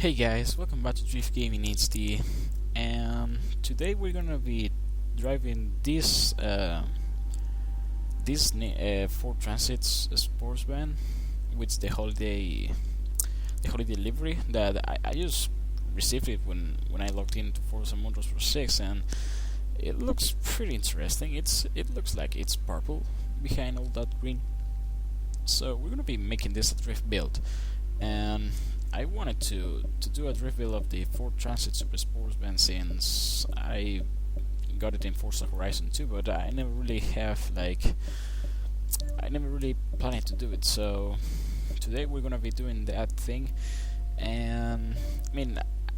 Hey guys, welcome back to Drift Gaming HD, and today we're gonna be driving this Ford Transit's sports van with the holiday livery that I just received it when I logged into Forza Motorsport 6, and it looks pretty interesting. It looks like it's purple behind all that green. So we're gonna be making this a drift build, and I wanted to do a drift build of the Ford Transit Super Sports van since I got it in Forza Horizon 2, but I never really planned to do it. So today we're gonna be doing that thing, and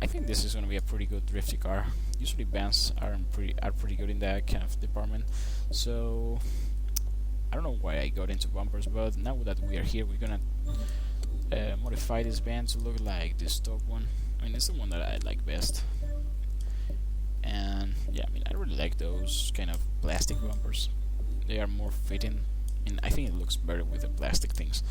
I think this is gonna be a pretty good drifty car. Usually vans are pretty good in that kind of department. So I don't know why I got into bumpers, but now that we are here, we're gonna modify this van to look like the stock one. It's the one that I like best. And yeah, I really like those kind of plastic bumpers. They are more fitting, and I think it looks better with the plastic things.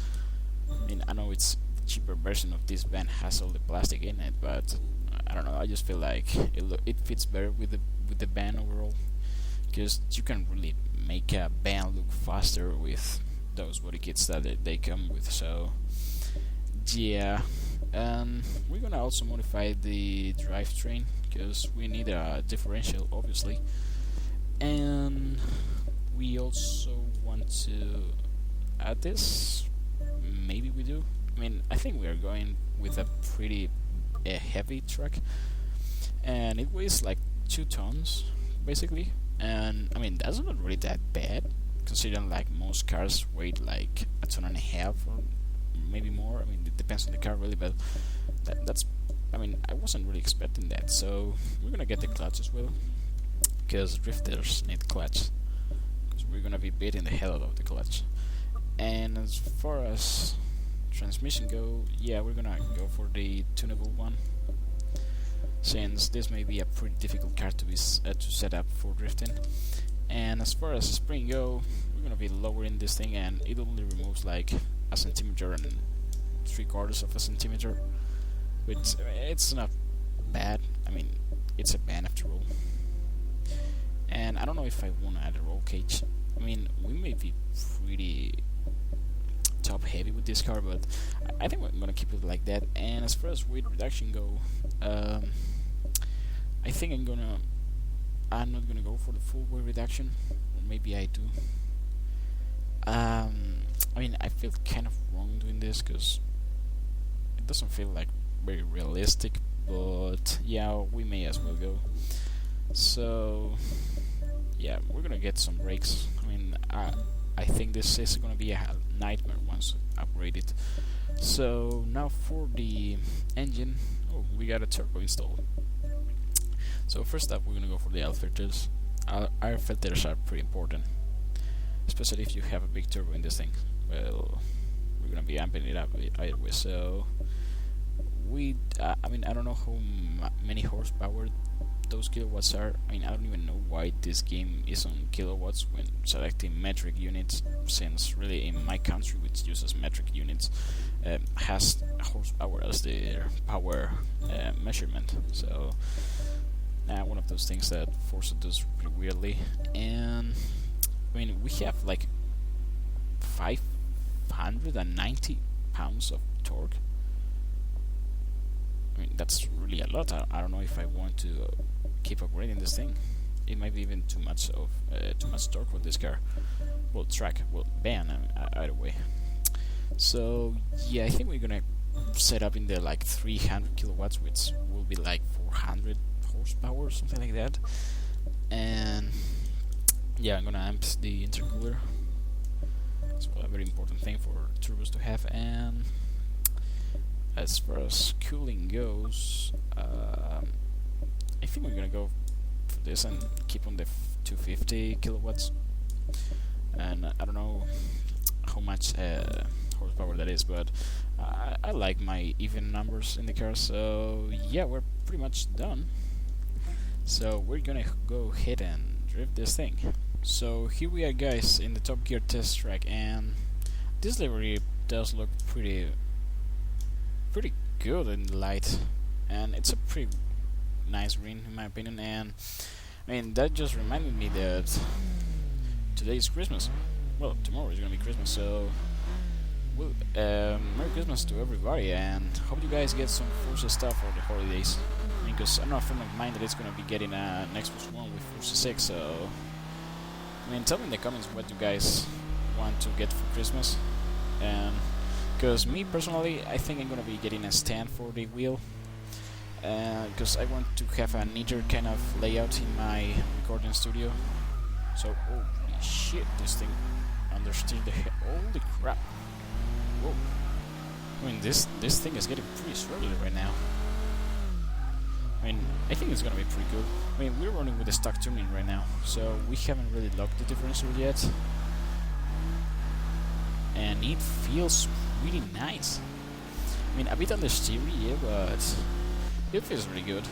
I know it's the cheaper version of this van has all the plastic in it, but I don't know. I just feel like it fits better with the van overall, because you can really make a van look faster with those body kits that they come with. So yeah, we're gonna also modify the drivetrain because we need a differential, obviously, and we also want to add this. Maybe we do. I think we are going with a pretty heavy truck, and it weighs like 2 tons basically, and that's not really that bad considering like most cars weigh like 1.5 tons or maybe more. It depends on the car really, but that's I wasn't really expecting that. So we're gonna get the clutch as well, because drifters need clutch, because we're gonna be beating the hell out of the clutch. And as far as transmission go, yeah, we're gonna go for the tunable one, since this may be a pretty difficult car to set up for drifting. And as far as spring go, we're gonna be lowering this thing, and it only removes like 1 centimeter and 3/4 of a centimeter, which it's not bad. It's a van after all. And I don't know if I want to add a roll cage. We may be pretty top heavy with this car, but I think we're gonna keep it like that. And as far as weight reduction go, I think I'm not gonna go for the full weight reduction, or maybe I do. I feel kind of wrong doing this because it doesn't feel like very realistic, but yeah, we may as well go. So yeah, we're gonna get some brakes. I think this is gonna be a nightmare once upgraded. So now for the engine, we got a turbo installed. So first up, we're gonna go for the air filters. Air filters are pretty important, especially if you have a big turbo in this thing. Well, we're gonna be amping it up either way. So I don't know how many horsepower those kilowatts are. I don't even know why this game is on kilowatts when selecting metric units, since really in my country, which uses metric units, has horsepower as their power measurement. So one of those things that Forza does pretty weirdly. And we have like 590 pounds of torque. That's really a lot. I don't know if I want to keep upgrading this thing. It might be even too much torque for this car. Well, van, either way. So yeah, I think we're gonna set up in there like 300 kilowatts, which will be like 400 horsepower, something like that. And yeah, I'm gonna amp the intercooler. It's a very important thing for turbos to have. And as far as cooling goes, I think we're gonna go for this and keep on the 250 kilowatts. And I don't know how much horsepower that is, but I like my even numbers in the car. So yeah, we're pretty much done. So we're gonna go ahead and drift this thing. So here we are, guys, in the Top Gear test track, and this livery does look pretty good in the light. and it's a pretty nice green in my opinion. And I mean, that just reminded me that today is Christmas. Well, tomorrow is gonna be Christmas, so well, Merry Christmas to everybody, and hope you guys get some Forza stuff for the holidays. Because I know a friend of mine that is gonna be getting an Xbox One with Forza 6, so I mean, tell me in the comments what you guys want to get for Christmas. And because me personally, I think I'm gonna be getting a stand for the wheel, because I want to have a neater kind of layout in my recording studio. So, holy shit, this thing understeered the hell. Holy crap. Whoa. I mean, this thing is getting pretty swirly right now. I mean, I think it's gonna be pretty good. I mean, we're running with the stock tuning right now, so we haven't really locked the differential yet. And it feels really nice. I mean, a bit understeery, yeah, but it feels really good.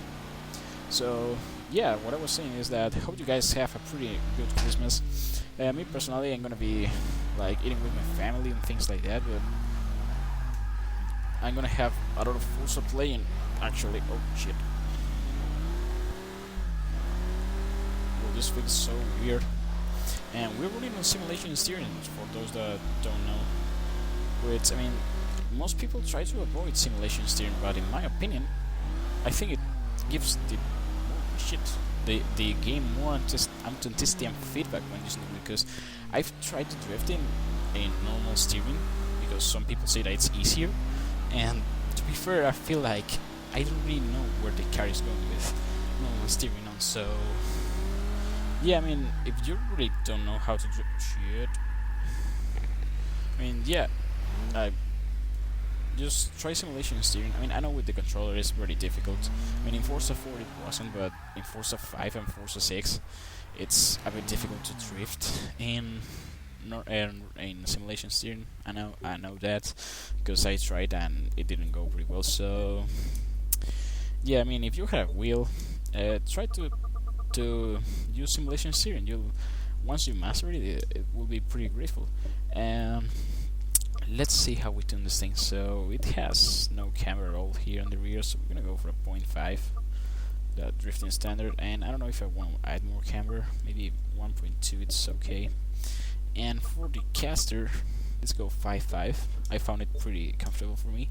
So, yeah, what I was saying is that I hope you guys have a pretty good Christmas. Me personally, I'm gonna be like eating with my family and things like that, but I'm gonna have a lot of Forza playing, actually. Oh shit. Well, this feels so weird. And we're running on simulation steering, for those that don't know. Which, I mean, most people try to avoid simulation steering, but in my opinion, I think it gives the game more authenticity and feedback when using it, because I've tried to drift in normal steering, because some people say that it's easier, and to be fair, I feel like I don't really know where the car is going with normal steering on, so yeah, I mean, if you really don't know how to drift, shit. I mean, yeah, just try simulation steering. I mean, I know with the controller it's very difficult. I mean, in Forza 4 it wasn't, but in Forza 5 and Forza 6 it's a bit difficult to drift in simulation steering. I know that, because I tried and it didn't go pretty well. So yeah, I mean, if you have a wheel, try to use simulation steering. Once you master it, it will be pretty grateful. Let's see how we tune this thing. So it has no camber roll here on the rear, so we're gonna go for a 0.5, the drifting standard. And I don't know if I want to add more camber, maybe 1.2, it's okay. And for the caster, let's go 5.5. I found it pretty comfortable for me.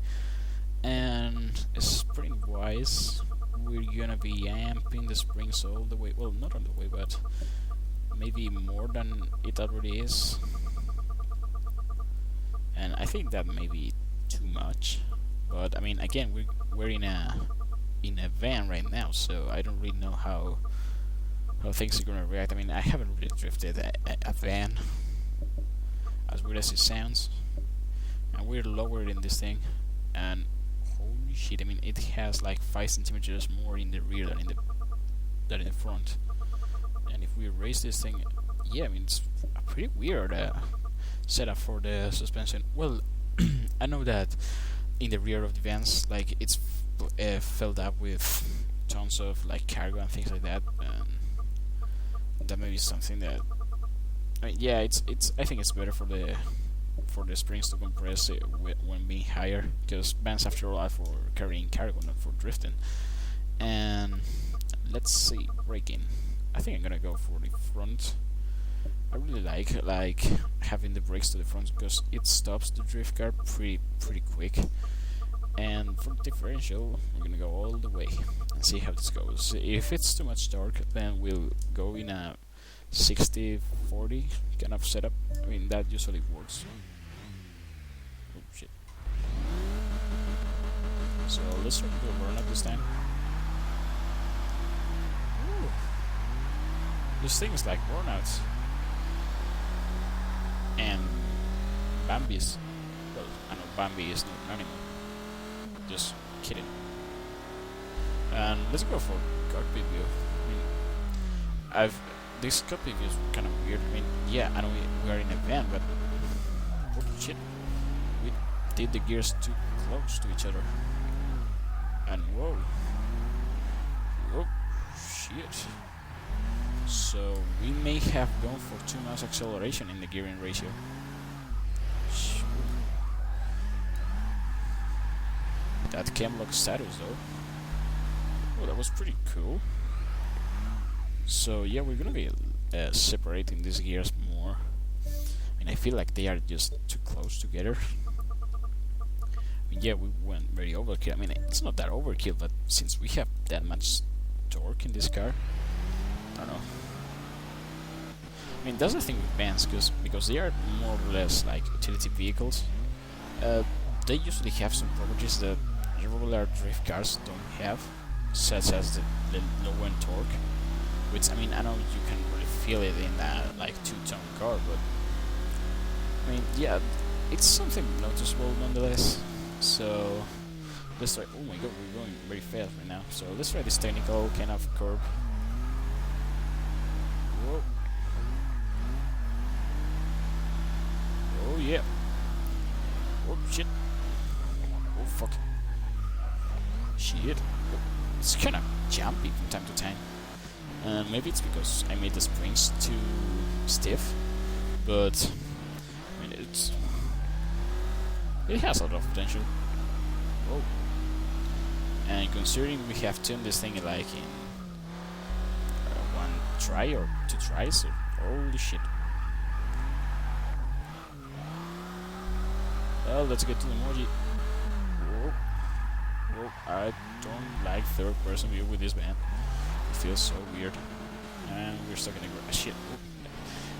And spring wise, we're gonna be amping the springs all the way, well, not all the way, but maybe more than it already is. And I think that may be too much, but I mean, again, we're in a van right now, so I don't really know how things are gonna react. I mean, I haven't really drifted a van, as weird as it sounds, and we're lower in this thing, and holy shit! I mean, it has like 5 centimeters more in the rear than in the front. And if we raise this thing, yeah, I mean, it's a pretty weird setup for the suspension. Well, I know that in the rear of the vans, like, it's filled up with tons of like cargo and things like that, and that may be something that, I mean, yeah, it's I think it's better for the springs to compress when being higher, because vans, after all, are for carrying cargo, not for drifting. And let's see, braking. I think I'm gonna go for the front. I really like having the brakes to the front, because it stops the drift car pretty quick. And for the differential, we're gonna go all the way and see how this goes. If it's too much torque, then we'll go in a 60-40 kind of setup. I mean, that usually works. Oh shit. So let's try to do a burn up this time. Ooh. This thing is like burnouts. And Bambi's, well, I know Bambi is not an animal, just kidding. And let's go for cockpit view. I mean, this cockpit view is kind of weird. I mean, yeah, I know we are in a van, but holy shit, we did the gears too close to each other. And whoa, shit. So we may have gone for too much acceleration in the gearing ratio. That cam lock status though. Well, that was pretty cool. So yeah, we're gonna be separating these gears more. I mean, I feel like they are just too close together. I mean, yeah, we went very overkill. I mean, it's not that overkill, but since we have that much torque in this car, I don't know. I mean, that's the thing with vans, because they are more or less like utility vehicles. They usually have some properties that regular drift cars don't have, such as the low-end torque. Which, I mean, I know you can really feel it in a like 2-ton car, but I mean, yeah, it's something noticeable nonetheless. So let's try. Oh my god, we're going very fast right now. So let's try this technical kind of curve. Whoa. Oh yeah. Oh shit. Oh fuck. Shit. It's kind of jumpy from time to time. Maybe it's because I made the springs too stiff, but I mean it has a lot of potential. Whoa. And considering we have tuned this thing like in 1 try or 2 tries, so holy shit. Well, let's get to the emoji. Whoa. Whoa. I don't like third person view with this van. It feels so weird. And we're stuck in a shit. Oh,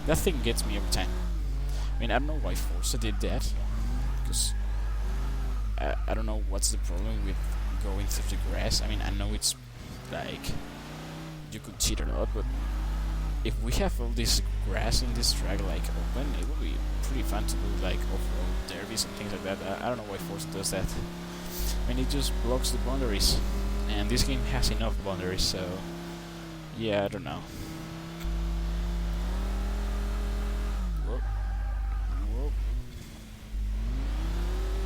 that thing gets me every time. I mean, I don't know why Forza did that, because I don't know what's the problem with going through the grass. I mean, I know it's like you could cheat a lot, but if we have all this grass in this track like open, it would be pretty fun to do like off-road derbies and things like that. I don't know why Forza does that. I mean, it just blocks the boundaries, and this game has enough boundaries, so yeah, I don't know. Whoa. Whoa.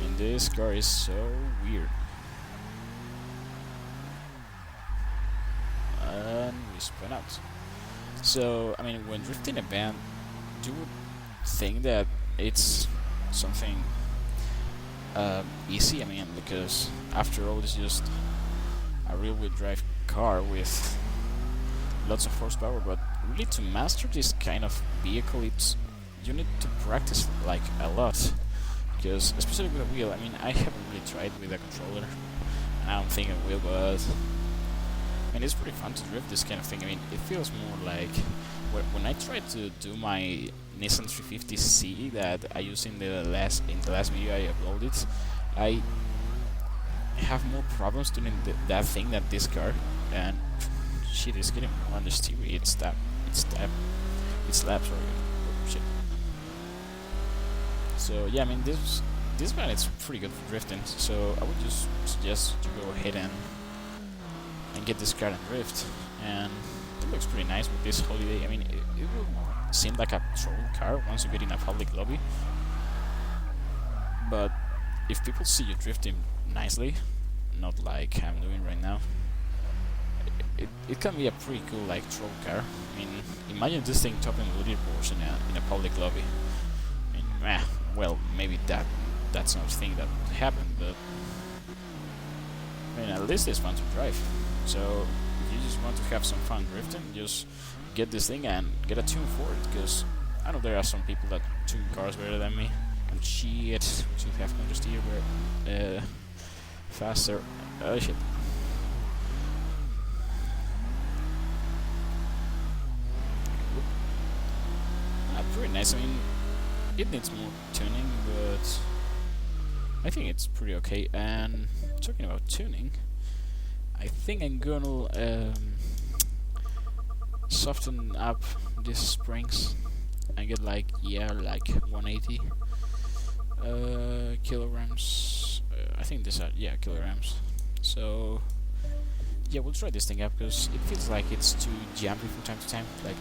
And this car is so weird. And we spun out. So, I mean, when drifting a van, you would think that it's something easy. I mean, because after all, it's just a rear-wheel drive car with lots of horsepower. But really, to master this kind of vehicle, you need to practice like a lot. Because especially with a wheel, I mean, I haven't really tried with a controller. And I don't think I will, but I mean, it's pretty fun to drift this kind of thing. I mean, it feels more like when I tried to do my Nissan 350C that I used in the last video I uploaded, I have more problems doing that thing than this car, and shit is getting more understeery. It's slaps. Sorry. Oh, shit. So yeah, I mean, this van is pretty good for drifting. So I would just suggest you go ahead and get this car and drift, and it looks pretty nice with this holiday. I mean, it will seem like a troll car once you get in a public lobby, but if people see you drifting nicely, not like I'm doing right now, it can be a pretty cool like troll car. I mean, imagine this thing topping leaderboards in a public lobby. I mean, well, maybe that's not a thing that would happen, but I mean, at least it's fun to drive. So if you just want to have some fun drifting, just get this thing and get a tune for it, because I know there are some people that tune cars better than me. And shit, should have understeer faster. Oh shit. Pretty nice. I mean, it needs more tuning, but I think it's pretty okay. And talking about tuning, I think I'm gonna soften up these springs and get like 180 kilograms. I think these are kilograms. So yeah, we'll try this thing up because it feels like it's too jumpy from time to time. Like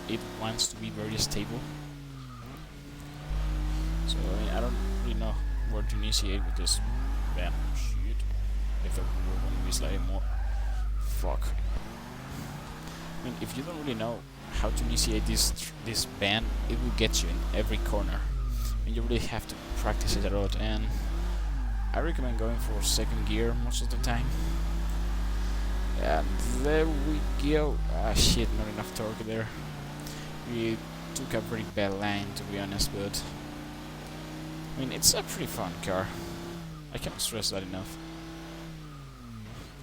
it wants to be very stable. So I mean, I don't really know where to initiate with this van. Shit. If I were going to be slightly more. Fuck. I mean, if you don't really know how to initiate this band, it will get you in every corner. And you really have to practice it a lot. And I recommend going for second gear most of the time. And there we go. Ah shit, not enough torque there. We took a very bad line, to be honest, but I mean, it's a pretty fun car. I can't stress that enough.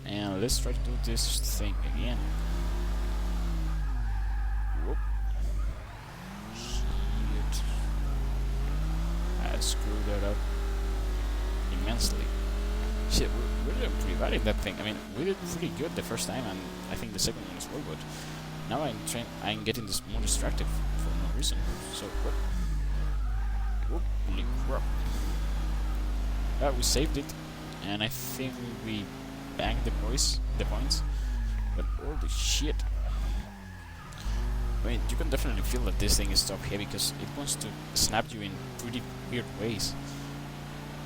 And let's try to do this thing again. Whoop. Shit. I screwed that up immensely. Shit, we're doing pretty bad in that thing. I mean, we did pretty good the first time, and I think the second one as well, but now I'm getting this more distracted for no reason. So, what? Holy crap. We saved it, and I think we banged the points, but holy shit. I mean, you can definitely feel that this thing is top heavy, because it wants to snap you in pretty weird ways.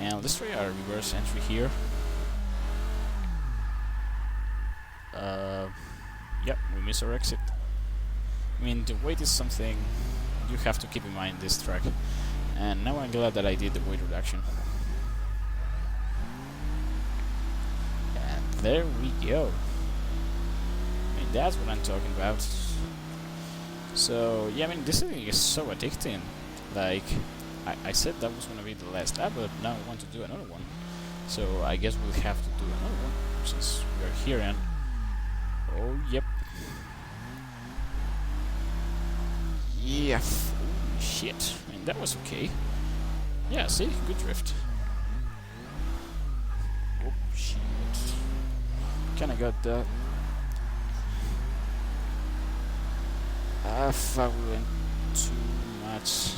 And let's try our reverse entry here. Yep, we miss our exit. I mean, the weight is something you have to keep in mind this track. And now I'm glad that I did the weight reduction. And there we go. I mean, that's what I'm talking about. So, yeah, I mean, this thing is so addicting. Like, I said that was going to be the last lap, but now I want to do another one. So, I guess we'll have to do another one, since we are here and... Oh, yep. Yeah, holy shit. I mean, that was okay. Yeah, see? Good drift. Oh, shit. Kinda got that. I thought we went too much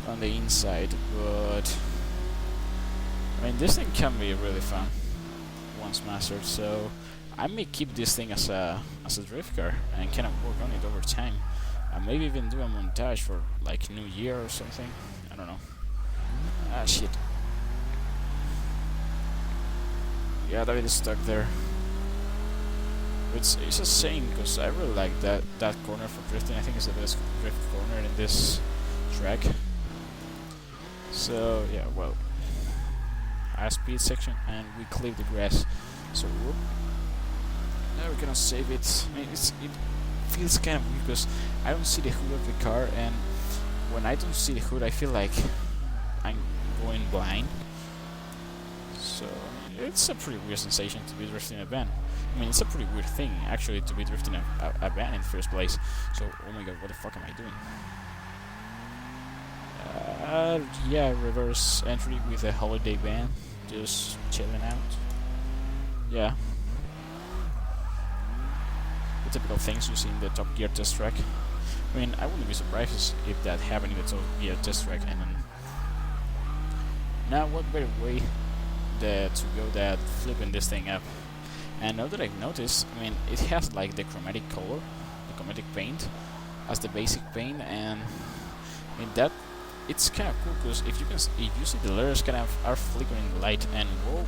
on the inside, but... I mean, this thing can be really fun once mastered, so... I may keep this thing as a drift car and kind of work on it over time. Maybe even do a montage for like New Year or something. I don't know. Ah shit. Yeah, David is stuck there. It's a shame because I really like that corner for drifting. I think it's the best drift corner in this track. So yeah, well, high speed section and we clear the grass. So whoop. Now we're gonna save it. I mean, it feels kind of weird because I don't see the hood of the car, and when I don't see the hood, I feel like I'm going blind. So it's a pretty weird sensation to be drifting a van. I mean, it's a pretty weird thing actually to be drifting a van in the first place. So oh my god, what the fuck am I doing? Yeah, reverse entry with a holiday van, just chilling out. Yeah. The typical things you see in the Top Gear test track. I mean, I wouldn't be surprised if that happened in the Top Gear test track. And then now, what better way to go than flipping this thing up? And now that I've noticed, I mean, it has like the chromatic color, the chromatic paint, as the basic paint, and I mean that it's kind of cool because if you see the letters kind of are flickering the light, and whoa,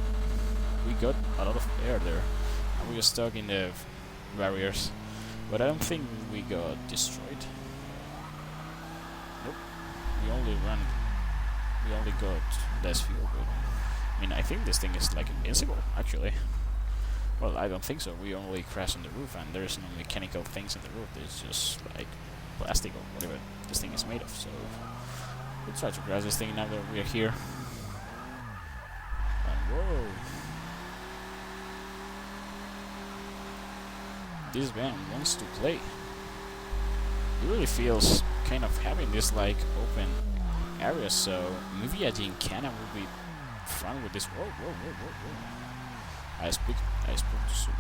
we got a lot of air there, and we were stuck in the barriers, but I don't think we got destroyed. Nope. We only got less fuel, but I mean, I think this thing is like invincible, actually. Well, I don't think so. We only crashed on the roof, and there's no mechanical things on the roof. There's just like plastic or whatever this thing is made of. So we'll try to crash this thing now that we are here. And whoa! This van wants to play. It really feels kind of having this like open area, so maybe a Gincana would be fun with this. Whoa, whoa, whoa, whoa, whoa. I spoke too soon.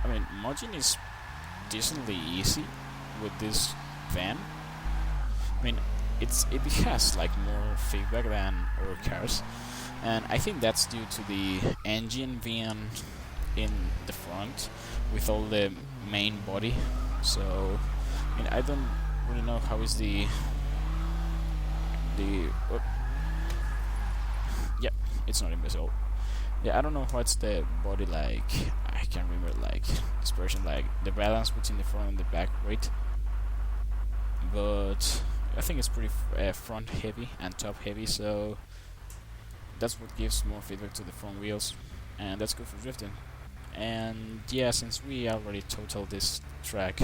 I mean, modding is decently easy with this van. I mean, it has like more feedback than other cars, and I think that's due to the engine being in the front with all the main body. So I mean, I don't really know how is the yeah, it's not invisible. Yeah, I don't know what's the body like. I can't remember like dispersion, like the balance between the front and the back weight. But I think it's pretty front heavy and top heavy, so that's what gives more feedback to the front wheels, and that's good for drifting. And yeah, since we already totaled this track,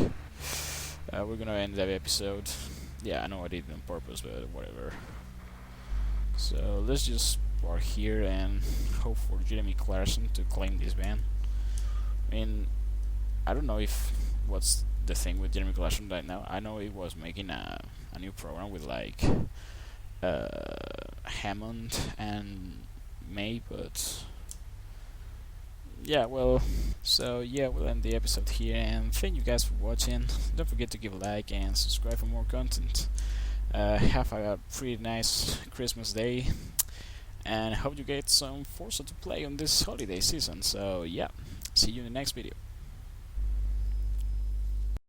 we're gonna end the episode. Yeah, I know I did it on purpose, but whatever. So let's just park here and hope for Jeremy Clarkson to claim this ban. I mean, I don't know if what's the thing with Jeremy Clarkson right now. I know he was making a new program with like Hammond and May, but yeah, well, so yeah, we'll end the episode here, and thank you guys for watching. Don't forget to give a like and subscribe for more content. Have a pretty nice Christmas day, and hope you get some Forza to play on this holiday season. So yeah, see you in the next video.